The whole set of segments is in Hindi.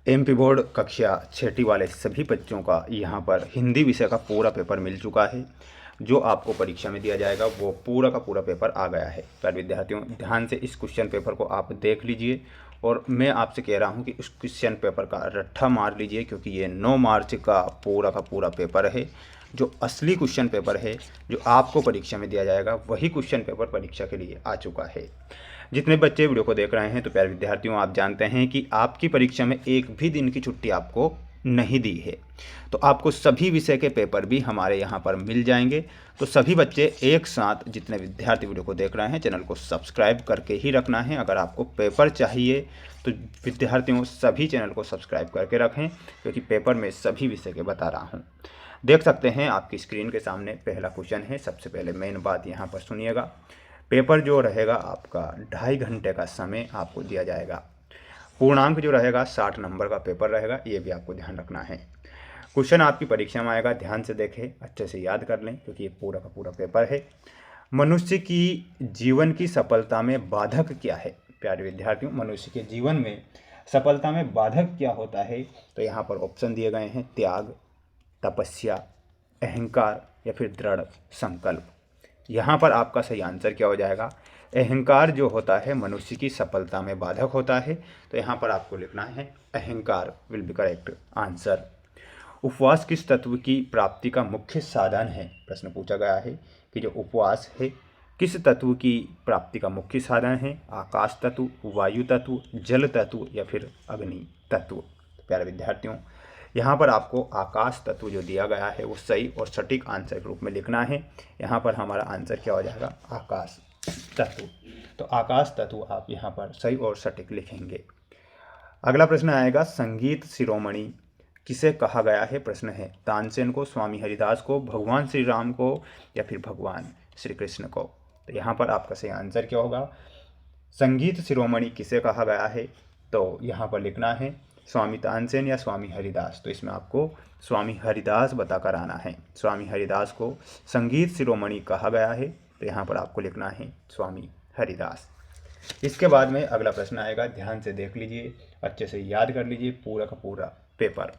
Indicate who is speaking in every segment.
Speaker 1: एमपी बोर्ड कक्षा छठी वाले सभी बच्चों का यहाँ पर हिंदी विषय का पूरा पेपर मिल चुका है। जो आपको परीक्षा में दिया जाएगा वो पूरा का पूरा पेपर आ गया है। प्यारे विद्यार्थियों, ध्यान से इस क्वेश्चन पेपर को आप देख लीजिए और मैं आपसे कह रहा हूँ कि इस क्वेश्चन पेपर का रट्टा मार लीजिए, क्योंकि ये 9 मार्च का पूरा पेपर है। जो असली क्वेश्चन पेपर है जो आपको परीक्षा में दिया जाएगा वही क्वेश्चन पेपर परीक्षा के लिए आ चुका है। जितने बच्चे वीडियो को देख रहे हैं तो प्यारे विद्यार्थियों, आप जानते हैं कि आपकी परीक्षा में एक भी दिन की छुट्टी आपको नहीं दी है, तो आपको सभी विषय के पेपर भी हमारे यहाँ पर मिल जाएंगे। तो सभी बच्चे एक साथ, जितने विद्यार्थी वीडियो को देख रहे हैं, चैनल को सब्सक्राइब करके ही रखना है। अगर आपको पेपर चाहिए तो विद्यार्थियों सभी चैनल को सब्सक्राइब करके रखें, क्योंकि पेपर में सभी विषय के बता रहा हूँ। देख सकते हैं आपकी स्क्रीन के सामने पहला क्वेश्चन है। सबसे पहले मेन बात यहाँ पर सुनिएगा। पेपर जो रहेगा आपका 2.5 घंटे का समय आपको दिया जाएगा। पूर्णांक जो रहेगा 60 नंबर का पेपर रहेगा, ये भी आपको ध्यान रखना है। क्वेश्चन आपकी परीक्षा में आएगा, ध्यान से देखें, अच्छे से याद कर लें, क्योंकि ये पूरा का पूरा पेपर है। मनुष्य की जीवन की सफलता में बाधक क्या है? प्यारे विद्यार्थियों, मनुष्य के जीवन में सफलता में बाधक क्या होता है? तो यहाँ पर ऑप्शन दिए गए हैं, त्याग, तपस्या, अहंकार या फिर दृढ़ संकल्प। यहाँ पर आपका सही आंसर क्या हो जाएगा? अहंकार जो होता है मनुष्य की सफलता में बाधक होता है, तो यहाँ पर आपको लिखना है अहंकार विल बी करेक्ट आंसर। उपवास किस तत्व की प्राप्ति का मुख्य साधन है? प्रश्न पूछा गया है कि जो उपवास है किस तत्व की प्राप्ति का मुख्य साधन है? आकाश तत्व, वायु तत्व, जल तत्व या फिर अग्नि तत्व। प्यारे विद्यार्थियों, यहाँ पर आपको आकाश तत्व जो दिया गया है वो सही और सटीक आंसर के रूप में लिखना है। यहाँ पर हमारा आंसर क्या हो जाएगा? आकाश तत्व। तो आकाश तत्व आप यहाँ पर सही और सटीक लिखेंगे। अगला प्रश्न आएगा, संगीत शिरोमणि किसे कहा गया है? प्रश्न है तानसेन को, स्वामी हरिदास को, भगवान श्री राम को या फिर भगवान श्री कृष्ण को। तो यहाँ पर आपका सही आंसर क्या होगा? संगीत शिरोमणि किसे कहा गया है? तो यहाँ पर लिखना है स्वामी तानसेन या स्वामी हरिदास। तो इसमें आपको स्वामी हरिदास बताकर आना है। स्वामी हरिदास को संगीत शिरोमणि कहा गया है, तो यहाँ पर आपको लिखना है स्वामी हरिदास। इसके बाद में अगला प्रश्न आएगा, ध्यान से देख लीजिए, अच्छे से याद कर लीजिए पूरा का पूरा पेपर।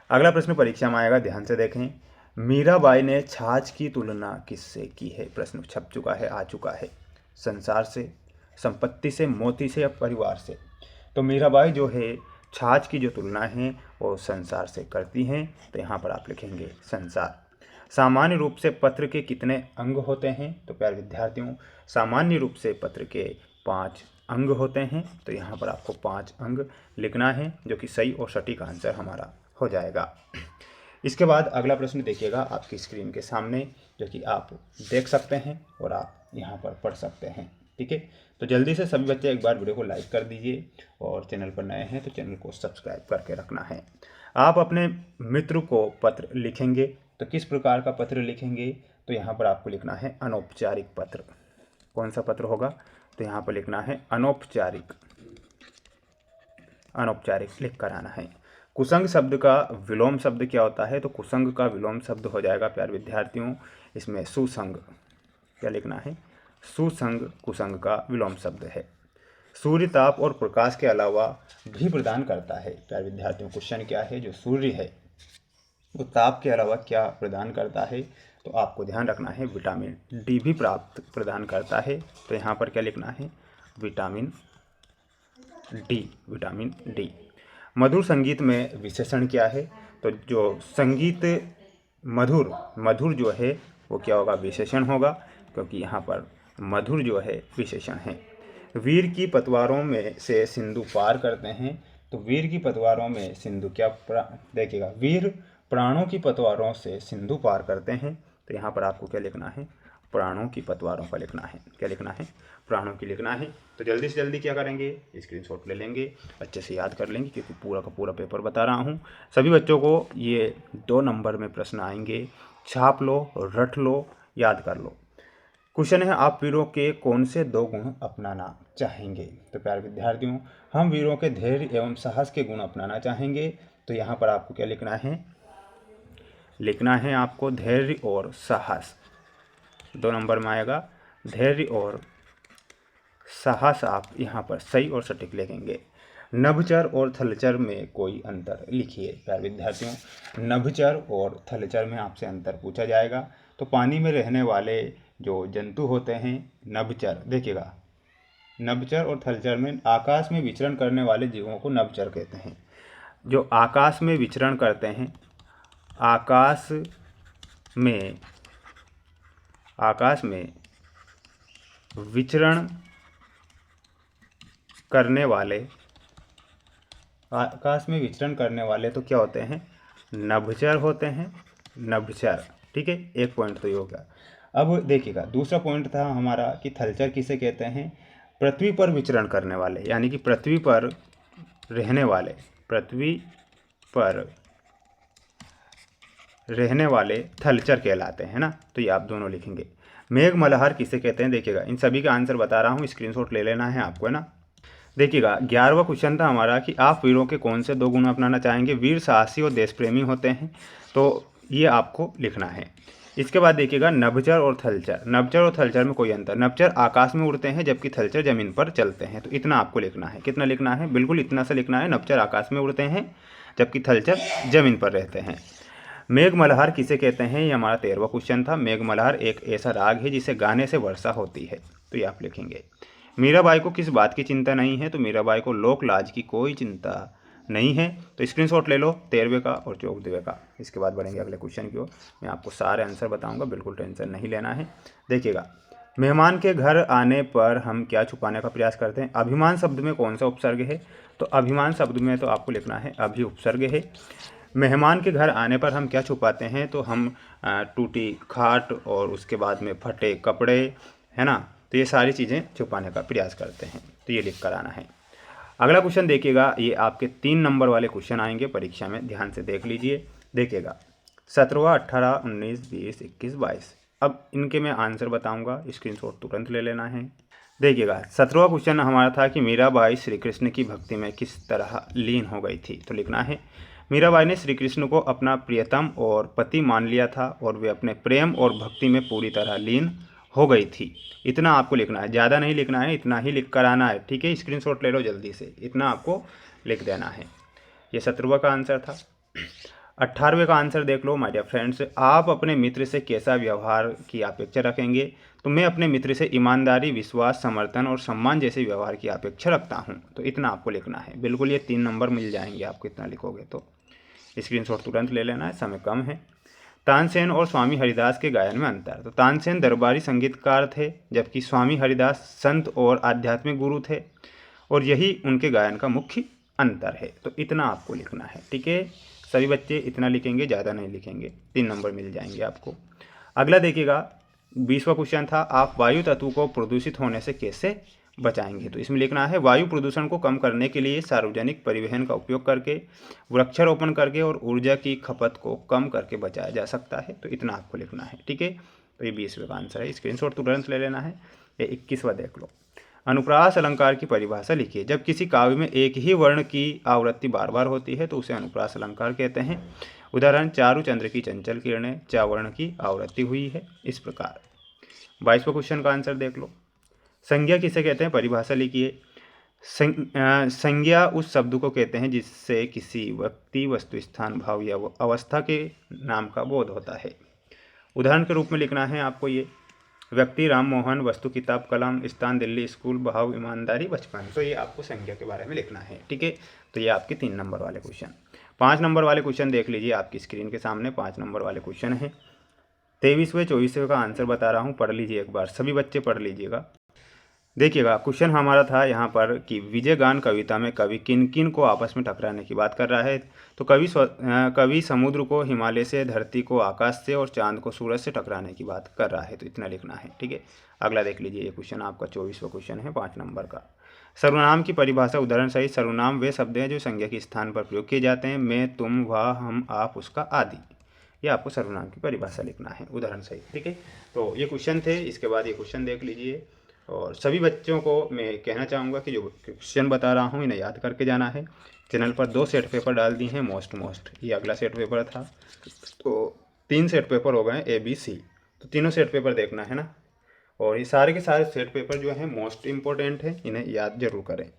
Speaker 1: अगला प्रश्न परीक्षा में आएगा, ध्यान से देखें। मीराबाई ने छाछ की तुलना किससे की है? प्रश्न छप चुका है, आ चुका है। संसार से, संपत्ति से, मोती से या परिवार से? तो मीराबाई जो है छाछ की जो तुलना है वो संसार से करती हैं, तो यहाँ पर आप लिखेंगे संसार। सामान्य रूप से पत्र के कितने अंग होते हैं? तो प्यारे विद्यार्थियों, सामान्य रूप से पत्र के 5 अंग होते हैं, तो यहाँ पर आपको 5 अंग लिखना है, जो कि सही और सटीक आंसर हमारा हो जाएगा। इसके बाद अगला प्रश्न देखिएगा आपकी स्क्रीन के सामने, जो कि आप देख सकते हैं और आप यहाँ पर पढ़ सकते हैं। ठीक है, तो जल्दी से सभी बच्चे एक बार वीडियो को लाइक कर दीजिए और चैनल पर नए हैं तो चैनल को सब्सक्राइब करके रखना है। आप अपने मित्र को पत्र लिखेंगे, तो किस प्रकार का पत्र लिखेंगे? तो यहाँ पर आपको लिखना है अनौपचारिक पत्र। कौन सा पत्र होगा? तो यहाँ पर लिखना है अनौपचारिक। अनौपचारिक लिख कर आना है। कुसंग शब्द का विलोम शब्द क्या होता है? तो कुसंग का विलोम शब्द हो जाएगा प्यारे विद्यार्थियों इसमें सुसंग। क्या लिखना है? सुसंग कुसंग का विलोम शब्द है। सूर्य ताप और प्रकाश के अलावा भी प्रदान करता है। प्यारे विद्यार्थियों, क्वेश्चन क्या है? जो सूर्य है वो ताप के अलावा क्या प्रदान करता है? तो आपको ध्यान रखना है विटामिन डी भी प्रदान करता है। तो यहाँ पर क्या लिखना है? Vitamin D, vitamin D. मधुर संगीत में विशेषण क्या है? तो जो संगीत मधुर, मधुर जो है वो क्या होगा? विशेषण होगा, क्योंकि यहाँ पर मधुर जो है विशेषण है। वीर की पतवारों में से सिंधु पार करते हैं, तो वीर की पतवारों में सिंधु क्या देखिएगा, वीर प्राणों की पतवारों से सिंधु पार करते हैं, तो यहाँ पर आपको क्या लिखना है? प्राणों की पतवारों का लिखना है। क्या लिखना है? प्राणों की लिखना है। तो जल्दी से जल्दी क्या करेंगे? स्क्रीनशॉट ले लेंगे, अच्छे से याद कर लेंगे, क्योंकि पूरा का पूरा पेपर बता रहा हूँ। सभी बच्चों को ये 2 नंबर में प्रश्न आएंगे, छाप लो, रट लो, याद कर लो। क्वेश्चन है, आप वीरों के कौन से 2 गुण अपनाना चाहेंगे? तो प्यारे विद्यार्थियों, हम वीरों के धैर्य एवं साहस के गुण अपनाना चाहेंगे। तो यहाँ पर आपको क्या लिखना है? लिखना है आपको धैर्य और साहस। 2 नंबर में आएगा धैर्य और साहस, आप यहाँ पर सही और सटीक लिखेंगे। नभचर और थलचर में कोई अंतर लिखिए। प्यारे विद्यार्थियों, नभचर और थलचर में आपसे अंतर पूछा जाएगा। तो पानी में रहने वाले जो जंतु होते हैं नभचर, देखिएगा नभचर और थलचर में आकाश में विचरण करने वाले जीवों को नभचर कहते हैं। जो आकाश में विचरण करते हैं, आकाश में विचरण करने वाले तो क्या होते हैं, नभचर होते हैं, नभचर। ठीक है, एक पॉइंट तो ये हो गया। अब देखिएगा दूसरा पॉइंट था हमारा कि थलचर किसे कहते हैं, पृथ्वी पर विचरण करने वाले, यानी कि पृथ्वी पर रहने वाले थलचर कहलाते हैं ना। तो ये आप दोनों लिखेंगे। मेघ मल्हार किसे कहते हैं, देखिएगा इन सभी का आंसर बता रहा हूँ, स्क्रीनशॉट ले लेना है आपको, है ना। देखिएगा 11वां क्वेश्चन था हमारा कि आप वीरों के कौन से 2 गुण अपनाना चाहेंगे। वीर साहसी और देश प्रेमी होते हैं, तो ये आपको लिखना है। इसके बाद देखिएगा नभचर और थलचर में कोई अंतर। नभचर आकाश में उड़ते हैं जबकि थलचर जमीन पर चलते हैं। तो इतना आपको लिखना है। कितना लिखना है, बिल्कुल इतना सा लिखना है। नभचर आकाश में उड़ते हैं जबकि थलचर जमीन पर रहते हैं। मेघ मल्हार किसे कहते हैं, ये हमारा 13वां क्वेश्चन था। मेघ मल्हार एक ऐसा राग है जिसे गाने से वर्षा होती है। तो ये आप लिखेंगे। मीराबाई को किस बात की चिंता नहीं है, तो मीराबाई को लोक लाज की कोई चिंता नहीं है। तो स्क्रीनशॉट ले लो 13वें का और 14वें का। इसके बाद बढ़ेंगे अगले क्वेश्चन की ओर। मैं आपको सारे आंसर बताऊंगा, बिल्कुल टेंशन नहीं लेना है। देखिएगा मेहमान के घर आने पर हम क्या छुपाने का प्रयास करते हैं। अभिमान शब्द में कौन सा उपसर्ग है, तो अभिमान शब्द में तो आपको लिखना है अभि उपसर्ग है। मेहमान के घर आने पर हम क्या छुपाते हैं, तो हम टूटी खाट और उसके बाद में फटे कपड़े, है ना। तो ये सारी चीज़ें छुपाने का प्रयास करते हैं। तो ये लिख कर आना है। अगला क्वेश्चन देखिएगा, ये आपके 3 नंबर वाले क्वेश्चन आएंगे परीक्षा में, ध्यान से देख लीजिए। देखिएगा 17, 18, 19, 20, 21, 22। अब इनके मैं आंसर बताऊंगा, स्क्रीनशॉट तुरंत ले लेना है। देखिएगा 17वां क्वेश्चन हमारा था कि मीराबाई श्री कृष्ण की भक्ति में किस तरह लीन हो गई थी। तो लिखना है मीराबाई ने श्री कृष्ण को अपना प्रियतम और पति मान लिया था और वे अपने प्रेम और भक्ति में पूरी तरह लीन हो गई थी। इतना आपको लिखना है, ज़्यादा नहीं लिखना है, इतना ही लिख कर आना है। ठीक है, स्क्रीनशॉट ले लो जल्दी से, इतना आपको लिख देना है। ये 17वां का आंसर था। 18वें का आंसर देख लो माय डियर फ्रेंड्स। आप अपने मित्र से कैसा व्यवहार की अपेक्षा रखेंगे, तो मैं अपने मित्र से ईमानदारी, विश्वास, समर्थन और सम्मान जैसे व्यवहार की अपेक्षा रखता हूँ। तो इतना आपको लिखना है। बिल्कुल ये 3 नंबर मिल जाएंगे आपको इतना लिखोगे तो। स्क्रीनशॉट तुरंत ले लेना है, समय कम है। तानसेन और स्वामी हरिदास के गायन में अंतर। तो तानसेन दरबारी संगीतकार थे जबकि स्वामी हरिदास संत और आध्यात्मिक गुरु थे, और यही उनके गायन का मुख्य अंतर है। तो इतना आपको लिखना है। ठीक है, सभी बच्चे इतना लिखेंगे, ज़्यादा नहीं लिखेंगे, 3 नंबर मिल जाएंगे आपको। अगला देखिएगा 20वां क्वेश्चन था, आप वायु तत्व को प्रदूषित होने से कैसे बचाएंगे। तो इसमें लिखना है वायु प्रदूषण को कम करने के लिए सार्वजनिक परिवहन का उपयोग करके, वृक्षारोपण करके और ऊर्जा की खपत को कम करके बचाया जा सकता है। तो इतना आपको लिखना है। ठीक है, तो ये 20वें का आंसर है। स्क्रीनशॉट तुरंत ले लेना है। ये 21वां देख लो। अनुप्रास अलंकार की परिभाषा लिखिए। जब किसी काव्य में एक ही वर्ण की आवृत्ति बार बार होती है तो उसे अनुप्रास अलंकार कहते हैं। उदाहरण, चारु चंद्र की चंचल किरणें, चा वर्ण की आवृत्ति हुई है, इस प्रकार। 22वां क्वेश्चन का आंसर देख लो। संज्ञा किसे कहते हैं, परिभाषा लिखिए। संज्ञा उस शब्द को कहते हैं जिससे किसी व्यक्ति, वस्तु, स्थान, भाव या अवस्था के नाम का बोध होता है। उदाहरण के रूप में लिखना है आपको ये, व्यक्ति राम मोहन, वस्तु किताब कलम, स्थान दिल्ली स्कूल, भाव ईमानदारी बचपन। तो ये आपको संज्ञा के बारे में लिखना है। ठीक है, तो ये आपके 3 नंबर वाले क्वेश्चन। 5 नंबर वाले क्वेश्चन देख लीजिए आपकी स्क्रीन के सामने। 5 नंबर वाले क्वेश्चन है। 23वें 24वें का आंसर बता रहा हूँ, पढ़ लीजिए एक बार, सभी बच्चे पढ़ लीजिएगा। देखिएगा क्वेश्चन हमारा था यहाँ पर कि विजय गान कविता में कवि किन किन को आपस में टकराने की बात कर रहा है। तो कवि समुद्र को हिमालय से, धरती को आकाश से और चांद को सूरज से टकराने की बात कर रहा है। तो इतना लिखना है। ठीक है, अगला देख लीजिए। ये क्वेश्चन आपका 24वां क्वेश्चन है, 5 नंबर का। सर्वनाम की परिभाषा। उदाहरण सहित सर्वनाम वे शब्द हैं जो संज्ञा के स्थान पर प्रयोग किए जाते हैं। मैं, तुम, वह, हम, आप, उसका आदि। ये आपको सर्वनाम की परिभाषा लिखना है उदाहरण सहित। ठीक है, तो ये क्वेश्चन थे। इसके बाद ये क्वेश्चन देख लीजिए। और सभी बच्चों को मैं कहना चाहूँगा कि जो क्वेश्चन बता रहा हूँ इन्हें याद करके जाना है। चैनल पर 2 सेट पेपर डाल दिए हैं मोस्ट। ये अगला सेट पेपर था, तो 3 सेट पेपर हो गए ABC। तो तीनों सेट पेपर देखना है ना। और ये सारे के सारे सेट पेपर जो हैं मोस्ट इम्पोर्टेंट है, इन्हें याद जरूर करें।